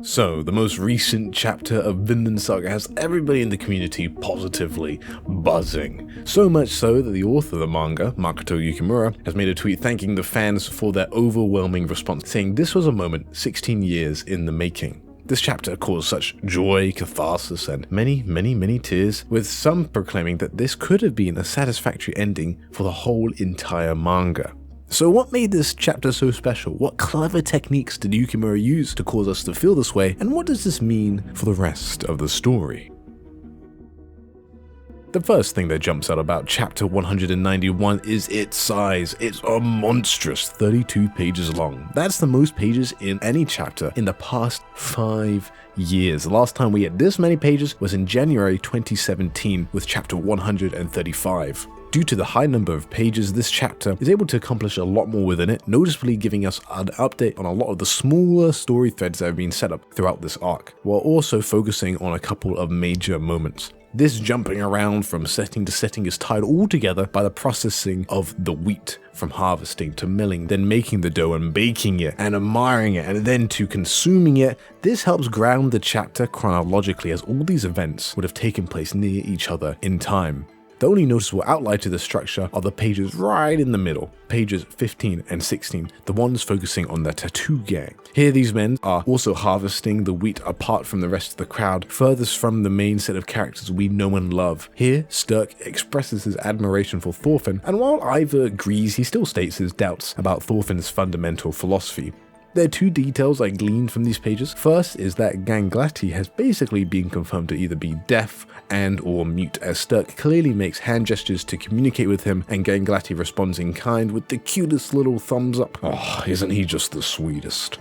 So, the most recent chapter of Vinland Saga has everybody in the community positively buzzing. So much so that the author of the manga, Makoto Yukimura, has made a tweet thanking the fans for their overwhelming response, saying this was a moment 16 years in the making. This chapter caused such joy, catharsis, and many tears, with some proclaiming that this could have been a satisfactory ending for the whole entire manga. So what made this chapter so special? What clever techniques did Yukimura use to cause us to feel this way? And what does this mean for the rest of the story? The first thing that jumps out about chapter 191 is its size. It's a monstrous 32 pages long. That's the most pages in any chapter in the past 5 years. The last time we had this many pages was in January 2017 with chapter 135. Due to the high number of pages, this chapter is able to accomplish a lot more within it, noticeably giving us an update on a lot of the smaller story threads that have been set up throughout this arc, while also focusing on a couple of major moments. This jumping around from setting to setting is tied all together by the processing of the wheat, from harvesting to milling, then making the dough and baking it and admiring it, and then to consuming it. This helps ground the chapter chronologically, as all these events would have taken place near each other in time. The only noticeable outlier to the structure are the pages right in the middle, pages 15 and 16, the ones focusing on the tattoo gang. Here these men are also harvesting the wheat apart from the rest of the crowd, furthest from the main set of characters we know and love. Here, Sturk expresses his admiration for Thorfinn, and while Ivar agrees, he still states his doubts about Thorfinn's fundamental philosophy. There are two details I gleaned from these pages. First is that Ganglati has basically been confirmed to either be deaf and or mute, as Sturk clearly makes hand gestures to communicate with him, and Ganglati responds in kind with the cutest little thumbs up. Oh, isn't he just the sweetest?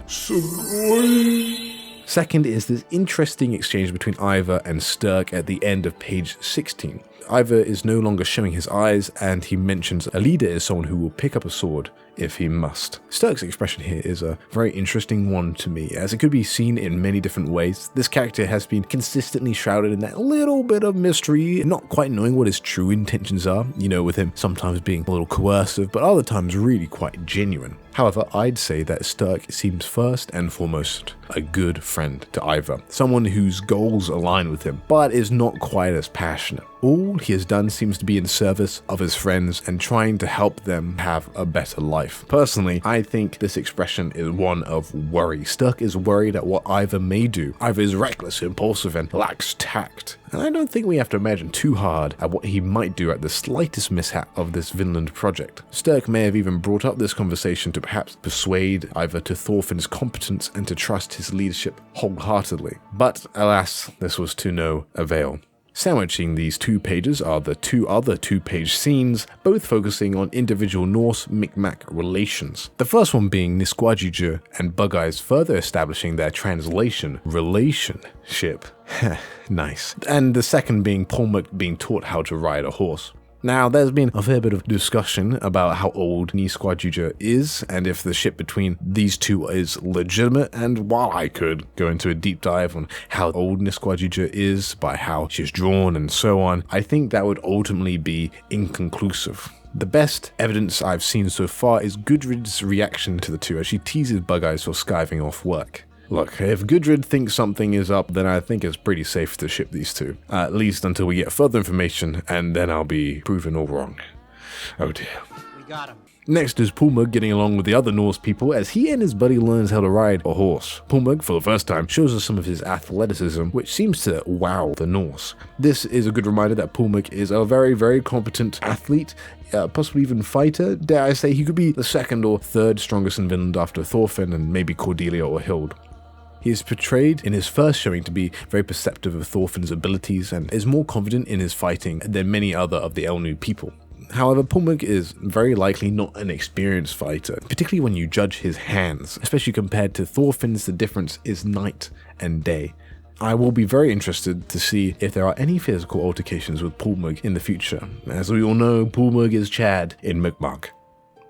Second is this interesting exchange between Ivar and Sturk at the end of page 16. Ivar is no longer showing his eyes, and he mentions a leader is someone who will pick up a sword if he must. Sturk's expression here is a very interesting one to me, as it could be seen in many different ways. This character has been consistently shrouded in that little bit of mystery, not quite knowing what his true intentions are, with him sometimes being a little coercive, but other times really quite genuine. However, I'd say that Sturk seems first and foremost a good friend to Ivar, someone whose goals align with him, but is not quite as passionate. All he has done seems to be in service of his friends and trying to help them have a better life. Personally, I think this expression is one of worry. Sturk is worried at what Ivar may do. Ivar is reckless, impulsive, and lacks tact. And I don't think we have to imagine too hard at what he might do at the slightest mishap of this Vinland project. Sturk may have even brought up this conversation to perhaps persuade Ivar to Thorfinn's competence and to trust his leadership wholeheartedly. But alas, this was to no avail. Sandwiching these two pages are the two other two-page scenes, both focusing on individual Norse Micmac relations. The first one being Nisquajiju and Bug-Eyes further establishing their translation relationship. Nice. And the second being Polmuk being taught how to ride a horse. Now, there's been a fair bit of discussion about how old Nisquajiju is and if the ship between these two is legitimate, and while I could go into a deep dive on how old Nisquajiju is by how she's drawn and so on, I think that would ultimately be inconclusive. The best evidence I've seen so far is Gudrid's reaction to the two as she teases Bug-Eyes for skiving off work. Look, if Gudrid thinks something is up, then I think it's pretty safe to ship these two. At least until we get further information, and then I'll be proven all wrong. Oh dear. We got him. Next is Polmuk getting along with the other Norse people as he and his buddy learns how to ride a horse. Polmuk, for the first time, shows us some of his athleticism, which seems to wow the Norse. This is a good reminder that Polmuk is a very competent athlete, possibly even fighter. Dare I say he could be the second or third strongest in Vinland after Thorfinn and maybe Cordelia or Hild. He is portrayed in his first showing to be very perceptive of Thorfinn's abilities and is more confident in his fighting than many other of the Elnu people. However, Polmuk is very likely not an experienced fighter, particularly when you judge his hands, especially compared to Thorfinn's. The difference is night and day. I will be very interested to see if there are any physical altercations with Polmuk in the future. As we all know, Polmuk is Chad in Mi'kmaq.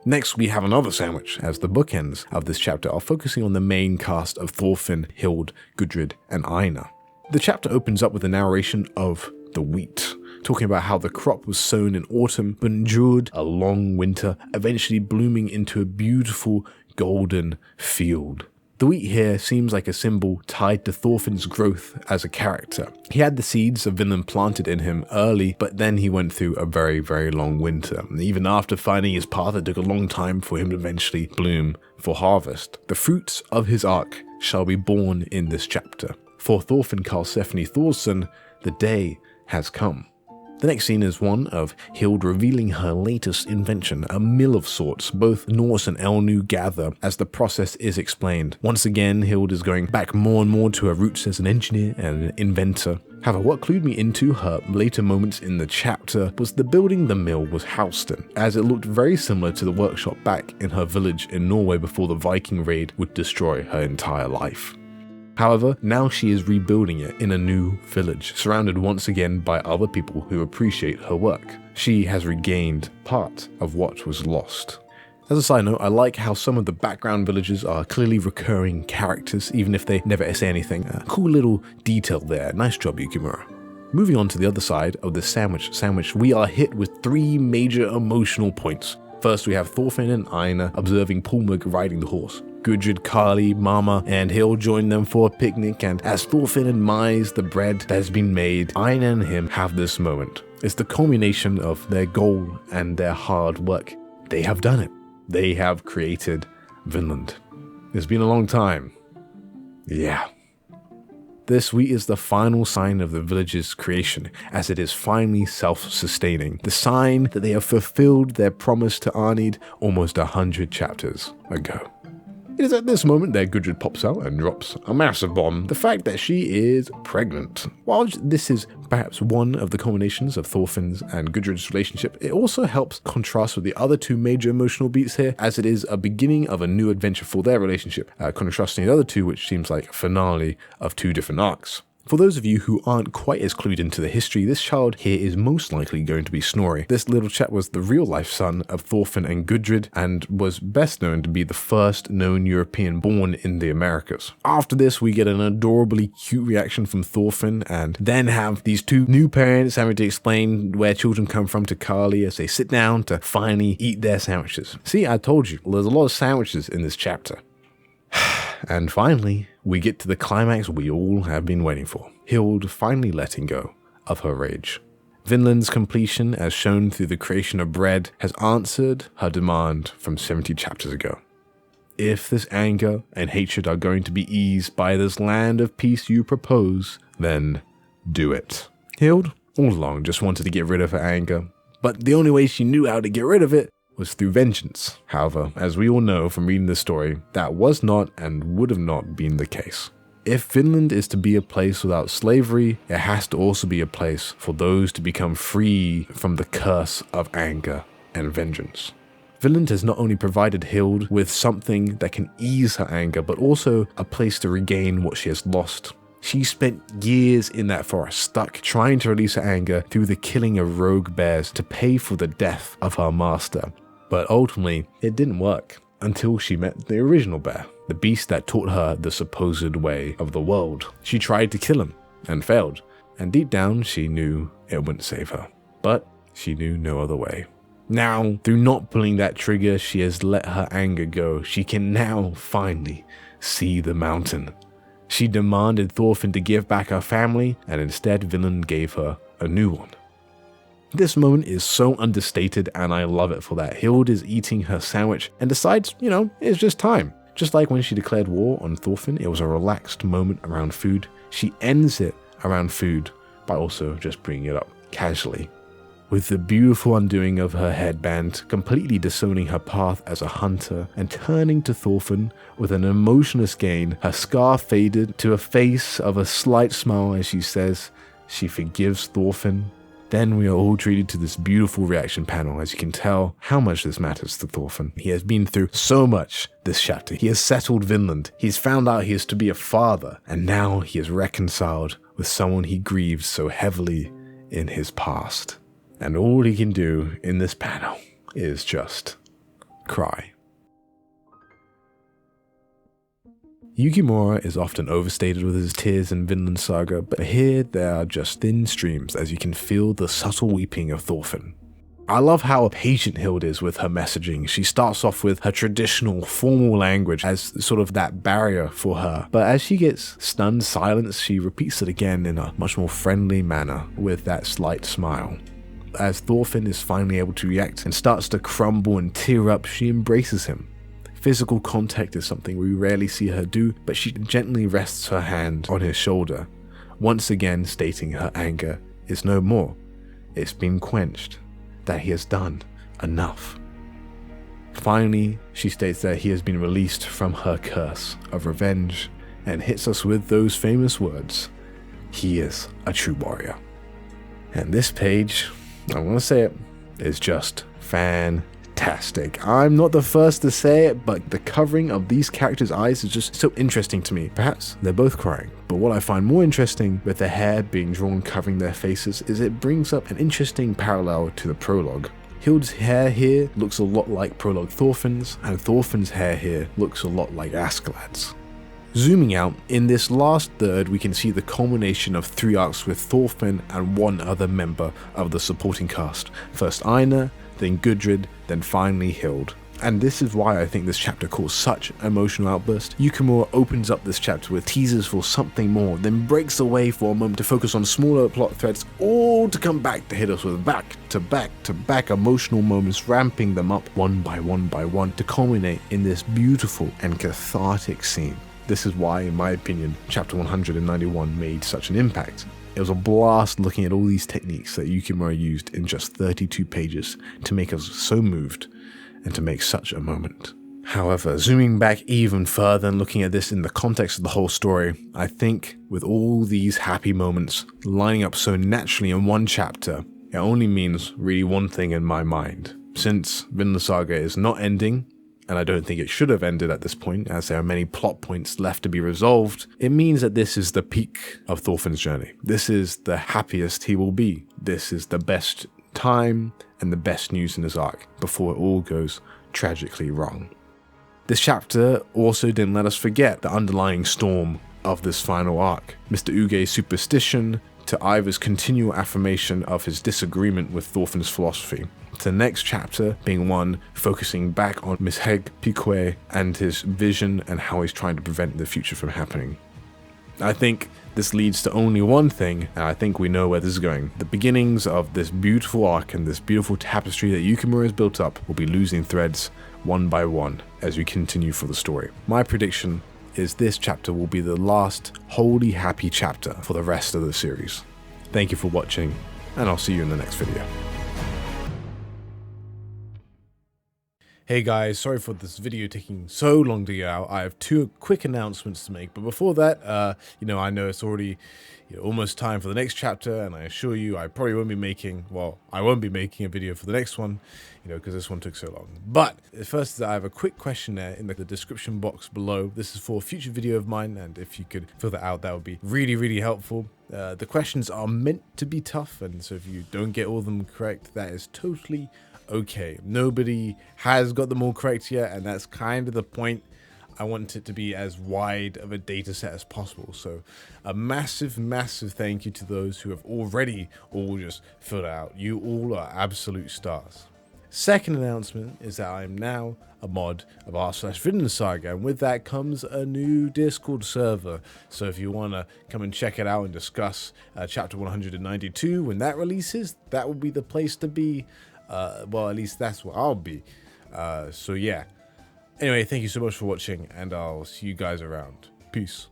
Next, we have another sandwich, as the bookends of this chapter are focusing on the main cast of Thorfinn, Hild, Gudrid, and Einar. The chapter opens up with a narration of the wheat, talking about how the crop was sown in autumn but endured a long winter, eventually blooming into a beautiful golden field. The wheat here seems like a symbol tied to Thorfinn's growth as a character. He had the seeds of Vinland planted in him early, but then he went through a very, very long winter. And even after finding his path, it took a long time for him to eventually bloom for harvest. The fruits of his arc shall be born in this chapter. For Thorfinn Karlsefni Thorson, the day has come. The next scene is one of Hild revealing her latest invention, a mill of sorts. Both Norse and Elnu gather as the process is explained. Once again, Hild is going back more and more to her roots as an engineer and an inventor. However, what clued me into her later moments in the chapter was the building the mill was housed in, as it looked very similar to the workshop back in her village in Norway before the Viking raid would destroy her entire life. However, now she is rebuilding it in a new village, surrounded once again by other people who appreciate her work. She has regained part of what was lost. As a side note, I like how some of the background villagers are clearly recurring characters, even if they never say anything. A cool little detail there. Nice job, Yukimura. Moving on to the other side of the sandwich, we are hit with 3 major emotional points. First, we have Thorfinn and Einar observing Pulmug riding the horse. Gudrid, Kali, Mama, and Hild join them for a picnic, and as Thorfinn admires the bread that has been made, Einar and him have this moment. It's the culmination of their goal and their hard work. They have done it. They have created Vinland. It's been a long time. Yeah. This wheat is the final sign of the village's creation, as it is finally self-sustaining. The sign that they have fulfilled their promise to Arnid almost 100 chapters ago. It is at this moment that Gudrid pops out and drops a massive bomb, the fact that she is pregnant. While this is perhaps one of the culminations of Thorfinn's and Gudrid's relationship, it also helps contrast with the other 2 major emotional beats here, as it is a beginning of a new adventure for their relationship, contrasting the other 2, which seems like a finale of 2 different arcs. For those of you who aren't quite as clued into the history, this child here is most likely going to be Snorri. This little chap was the real-life son of Thorfinn and Gudrid, and was best known to be the first known European born in the Americas. After this, we get an adorably cute reaction from Thorfinn, and then have these 2 new parents having to explain where children come from to Kali as they sit down to finally eat their sandwiches. See, I told you, there's a lot of sandwiches in this chapter. And finally, we get to the climax we all have been waiting for. Hild finally letting go of her rage. Vinland's completion, as shown through the creation of bread, has answered her demand from 70 chapters ago. If this anger and hatred are going to be eased by this land of peace you propose, then do it. Hild, all along, just wanted to get rid of her anger, but the only way she knew how to get rid of it was through vengeance. However, as we all know from reading this story, that was not and would have not been the case. If Vinland is to be a place without slavery, it has to also be a place for those to become free from the curse of anger and vengeance. Vinland has not only provided Hild with something that can ease her anger, but also a place to regain what she has lost. She spent years in that forest, stuck, trying to release her anger through the killing of rogue bears to pay for the death of her master. But ultimately, it didn't work until she met the original bear, the beast that taught her the supposed way of the world. She tried to kill him and failed, and deep down she knew it wouldn't save her. But she knew no other way. Now, through not pulling that trigger, she has let her anger go. She can now finally see the mountain. She demanded Thorfinn to give back her family, and instead Vinland gave her a new one. This moment is so understated, and I love it for that. Hild is eating her sandwich and decides, it's just time. Just like when she declared war on Thorfinn, it was a relaxed moment around food. She ends it around food by also just bringing it up casually. With the beautiful undoing of her headband, completely disowning her path as a hunter, and turning to Thorfinn with an emotionless gain, her scar faded to a face of a slight smile as she says she forgives Thorfinn. Then we are all treated to this beautiful reaction panel, as you can tell how much this matters to Thorfinn. He has been through so much this chapter. He has settled Vinland. He's found out he is to be a father, and now he is reconciled with someone he grieved so heavily in his past. And all he can do in this panel is just cry. Yukimura is often overstated with his tears in Vinland Saga, but here there are just thin streams as you can feel the subtle weeping of Thorfinn. I love how patient Hild is with her messaging. She starts off with her traditional formal language as sort of that barrier for her. But as she gets stunned silence, she repeats it again in a much more friendly manner with that slight smile. As Thorfinn is finally able to react and starts to crumble and tear up, she embraces him. Physical contact is something we rarely see her do, but she gently rests her hand on his shoulder, once again stating her anger is no more. It's been quenched. That he has done enough. Finally, she states that he has been released from her curse of revenge and hits us with those famous words, he is a true warrior. And this page, I want to say it, is just fantastic. I'm not the first to say it, but the covering of these characters' eyes is just so interesting to me. Perhaps they're both crying, but what I find more interesting with the hair being drawn covering their faces is it brings up an interesting parallel to the prologue. Hild's hair here looks a lot like prologue Thorfinn's, and Thorfinn's hair here looks a lot like Askeladd's. Zooming out, in this last third we can see the culmination of 3 arcs with Thorfinn and one other member of the supporting cast. First Einar, then Gudrid, then finally Hild. And this is why I think this chapter caused such emotional outburst. Yukimura opens up this chapter with teasers for something more, then breaks away for a moment to focus on smaller plot threads, all to come back to hit us with back to back emotional moments, ramping them up one by one to culminate in this beautiful and cathartic scene. This is why, in my opinion, chapter 191 made such an impact. It was a blast looking at all these techniques that Yukimura used in just 32 pages to make us so moved and to make such a moment. However, zooming back even further and looking at this in the context of the whole story, I think with all these happy moments lining up so naturally in one chapter, it only means really one thing in my mind. Since Vinland Saga is not ending, and I don't think it should have ended at this point, as there are many plot points left to be resolved, it means that this is the peak of Thorfinn's journey. This is the happiest he will be. This is the best time and the best news in his arc before it all goes tragically wrong. This chapter also didn't let us forget the underlying storm of this final arc. Mr. Uge's superstition to Ivar's continual affirmation of his disagreement with Thorfinn's philosophy. To the next chapter being one focusing back on Misheg Piquet and his vision and how he's trying to prevent the future from happening. I think this leads to only one thing, and I think we know where this is going. The beginnings of this beautiful arc and this beautiful tapestry that Yukimura has built up will be losing threads one by one as we continue for the story. My prediction is this chapter will be the last wholly happy chapter for the rest of the series. Thank you for watching, and I'll see you in the next video. Hey guys, sorry for this video taking so long to get out. I have 2 quick announcements to make, but before that, I know it's already almost time for the next chapter, and I assure you I probably won't be making, I won't be making a video for the next one, because this one took so long. But first, I have a quick question there in the description box below. This is for a future video of mine, and if you could fill that out, that would be really, really helpful. The questions are meant to be tough, and so if you don't get all of them correct, that is totally okay. Nobody has got them all correct yet, and that's kind of the point. I want it to be as wide of a data set as possible. So a massive thank you to those who have already all just filled out. You all are absolute stars. Second announcement is that I am now a mod of r/Vinland Saga, and with that comes a new Discord server. So if you want to come and check it out and discuss chapter 192 when that releases, that will be the place to be. Well, at least that's where I'll be. So yeah. Anyway, thank you so much for watching, and I'll see you guys around. Peace.